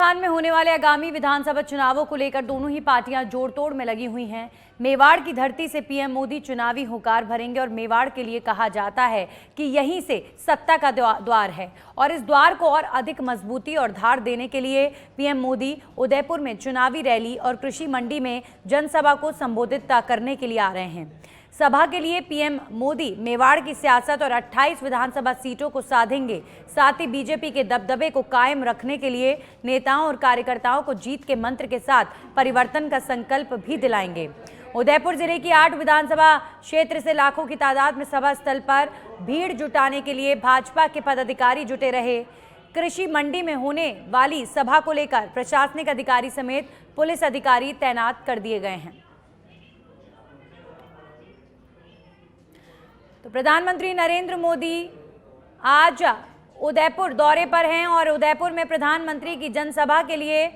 राजस्थान में होने वाले आगामी विधानसभा चुनावों को लेकर दोनों ही पार्टियां जोड़तोड़ में लगी हुई हैं। मेवाड़ की धरती से पीएम मोदी चुनावी हुंकार भरेंगे और मेवाड़ के लिए कहा जाता है कि यहीं से सत्ता का द्वार है और इस द्वार को और अधिक मजबूती और धार देने के लिए पीएम मोदी उदयपुर में चुनावी रैली और कृषि मंडी में जनसभा को संबोधित करने के लिए आ रहे हैं। सभा के लिए पीएम मोदी मेवाड़ की सियासत और 28 विधानसभा सीटों को साधेंगे। साथ ही बीजेपी के दबदबे को कायम रखने के लिए नेताओं और कार्यकर्ताओं को जीत के मंत्र के साथ परिवर्तन का संकल्प भी दिलाएंगे। उदयपुर जिले की 8 विधानसभा क्षेत्र से लाखों की तादाद में सभा स्थल पर भीड़ जुटाने के लिए भाजपा के पदाधिकारी जुटे रहे। कृषि मंडी में होने वाली सभा को लेकर प्रशासनिक अधिकारी समेत पुलिस अधिकारी तैनात कर दिए गए हैं। तो प्रधानमंत्री नरेंद्र मोदी आज उदयपुर दौरे पर हैं और उदयपुर में प्रधानमंत्री की जनसभा के लिए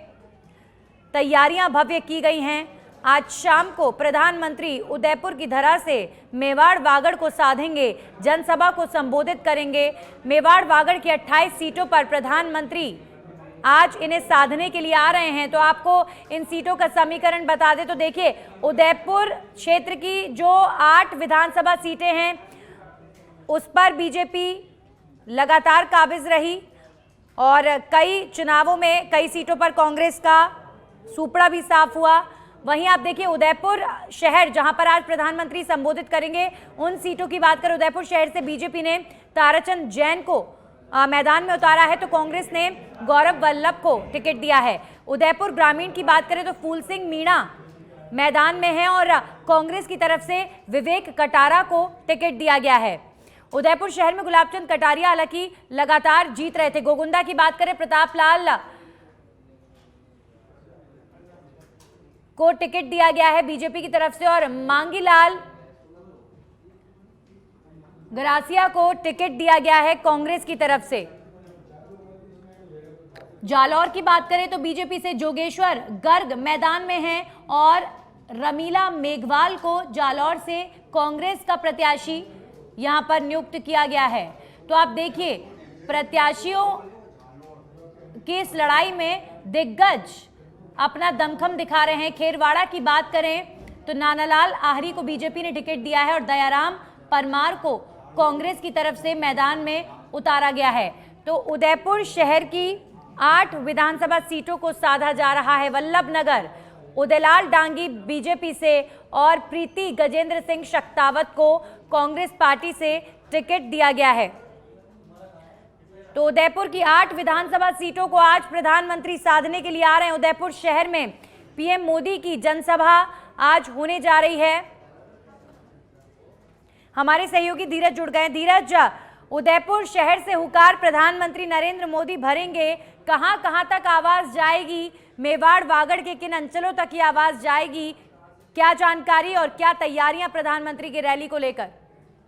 तैयारियां भव्य की गई हैं। आज शाम को प्रधानमंत्री उदयपुर की धरा से मेवाड़ वागड़ को साधेंगे, जनसभा को संबोधित करेंगे। मेवाड़ वागड़ की 28 सीटों पर प्रधानमंत्री आज इन्हें साधने के लिए आ रहे हैं। तो आपको इन सीटों का समीकरण बता दें तो देखिए, उदयपुर क्षेत्र की जो 8 विधानसभा सीटें हैं उस पर बीजेपी लगातार काबिज रही और कई चुनावों में कई सीटों पर कांग्रेस का सूपड़ा भी साफ हुआ। वहीं आप देखिए उदयपुर शहर जहां पर आज प्रधानमंत्री संबोधित करेंगे, उन सीटों की बात करें, उदयपुर शहर से बीजेपी ने ताराचंद जैन को मैदान में उतारा है तो कांग्रेस ने गौरव वल्लभ को टिकट दिया है। उदयपुर ग्रामीण की बात करें तो फूल सिंह मीणा मैदान में है और कांग्रेस की तरफ से विवेक कटारा को टिकट दिया गया है। उदयपुर शहर में गुलाबचंद कटारिया हालांकि लगातार जीत रहे थे। गोगुंदा की बात करें, प्रताप लाल को टिकट दिया गया है बीजेपी की तरफ से और मांगीलाल गरासिया को टिकट दिया गया है कांग्रेस की तरफ से। जालौर की बात करें तो बीजेपी से जोगेश्वर गर्ग मैदान में हैं और रमीला मेघवाल को जालौर से कांग्रेस का प्रत्याशी यहां पर नियुक्त किया गया है। तो आप देखिए प्रत्याशियों की इस लड़ाई में दिग्गज अपना दमखम दिखा रहे हैं। खेरवाड़ा की बात करें तो नानालाल आहरी को बीजेपी ने टिकट दिया है और दयाराम परमार को कांग्रेस की तरफ से मैदान में उतारा गया है। तो उदयपुर शहर की 8 विधानसभा सीटों को साधा जा रहा है। वल्लभनगर उदयलाल डांगी बीजेपी से और प्रीति गजेंद्र सिंह शक्तावत को कांग्रेस पार्टी से टिकट दिया गया है। तो उदयपुर की 8 विधानसभा सीटों को आज प्रधानमंत्री साधने के लिए आ रहे हैं। उदयपुर शहर में पीएम मोदी की जनसभा आज होने जा रही है। हमारे सहयोगी धीरज जुड़ गए। धीरज, उदयपुर शहर से हुंकार प्रधानमंत्री नरेंद्र मोदी भरेंगे, कहां कहां तक आवाज जाएगी, मेवाड़ वागड़ के किन अंचलों तक ये आवाज जाएगी, क्या जानकारी और क्या तैयारियां प्रधानमंत्री की रैली को लेकर?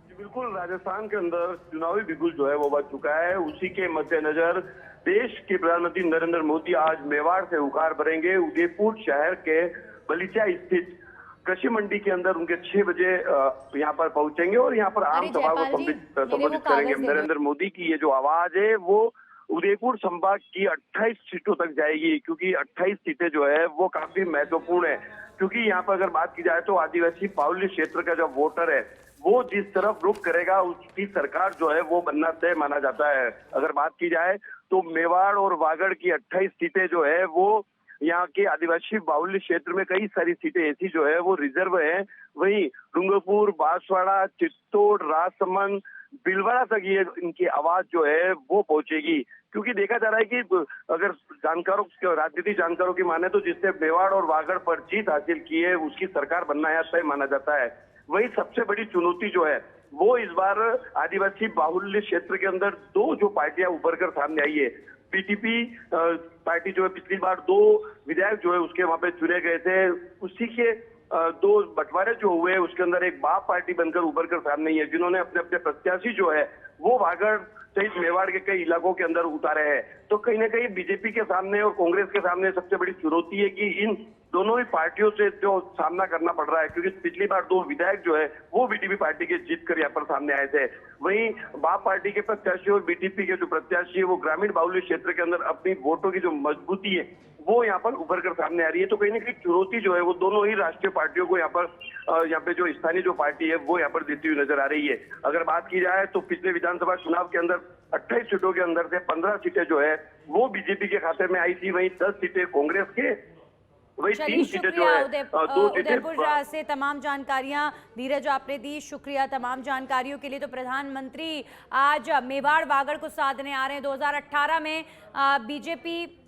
बिल्कुल, राजस्थान के अंदर चुनावी बिगुल जो है वो बज चुका है। उसी के मद्देनजर देश के प्रधानमंत्री नरेंद्र मोदी आज मेवाड़ से हुंकार भरेंगे। उदयपुर शहर के बलीचा स्थित कृषि मंडी के अंदर उनके 6 बजे यहाँ पर पहुंचेंगे और यहाँ पर आम सभा को संबोधित करेंगे। नरेंद्र मोदी की ये जो आवाज है वो उदयपुर संभाग की 28 सीटों तक जाएगी, क्योंकि 28 सीटें जो है वो काफी महत्वपूर्ण है। क्योंकि यहाँ पर अगर बात की जाए तो आदिवासी बाहुल्य क्षेत्र का जो वोटर है वो जिस तरफ रुख करेगा उसकी सरकार जो है वो बनना तय माना जाता है। अगर बात की जाए तो मेवाड़ और वागड़ की 28 सीटें जो है वो यहाँ के आदिवासी बाहुल्य क्षेत्र में कई सारी सीटें ऐसी जो है वो रिजर्व है। वहीं डूंगरपुर, बांसवाड़ा, चित्तौड़, राजसमंद, भीलवाड़ा तक ये इनकी आवाज जो है वो पहुंचेगी। क्योंकि देखा जा रहा है कि अगर राजनीतिक जानकारों की माने तो जिसने मेवाड़ और वागड़ पर जीत हासिल की है उसकी सरकार बनना यहाँ तय माना जाता है। वही सबसे बड़ी चुनौती जो है वो इस बार आदिवासी बाहुल्य क्षेत्र के अंदर 2 जो पार्टियां उभर कर सामने आई है। पीटीपी पार्टी जो है पिछली बार 2 विधायक जो है उसके वहां पे चुने गए थे, उसी के 2 बंटवारे जो हुए उसके अंदर एक बाप पार्टी बनकर उभर कर सामने आई है, जिन्होंने अपने अपने प्रत्याशी जो है वो वागड़ सहित मेवाड़ के कई इलाकों के अंदर उतारे हैं। तो कहीं ना कहीं बीजेपी के सामने और कांग्रेस के सामने सबसे बड़ी चुनौती है कि इन दोनों ही पार्टियों से जो सामना करना पड़ रहा है, क्योंकि पिछली बार 2 विधायक जो है वो बीटीपी पार्टी के जीत कर यहाँ पर सामने आए थे। वहीं बाप पार्टी के प्रत्याशी और बीटीपी के जो प्रत्याशी है वो ग्रामीण बाहुल्य क्षेत्र के अंदर अपनी वोटों की जो मजबूती है वो यहाँ पर उभर कर सामने आ रही है। तो कहीं ना कहीं चुनौती जो है वो दोनों ही राष्ट्रीय पार्टियों को यहाँ पे जो स्थानीय जो पार्टी है वो यहाँ पर देती हुई नजर आ रही है। अगर बात की जाए तो पिछले विधानसभा चुनाव के अंदर 28 सीटों के अंदर से 15 सीटें जो है वो बीजेपी के खाते में आई थी, वहीं 10 सीटें कांग्रेस के, वही 3 सीटें जो है 2 उदयपुर से तमाम जानकारियां धीरज आपने दी, शुक्रिया तमाम जानकारियों के लिए। तो प्रधानमंत्री आज मेवाड़ वागड़ को साधने आ रहे हैं। 2018 में बीजेपी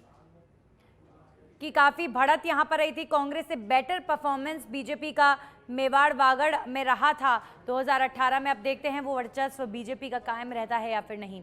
की काफी बढ़त यहां पर रही थी, कांग्रेस से बेटर परफॉर्मेंस बीजेपी का मेवाड़ वागड़ में रहा था 2018 में। अब देखते हैं वो वर्चस्व बीजेपी का कायम रहता है या फिर नहीं।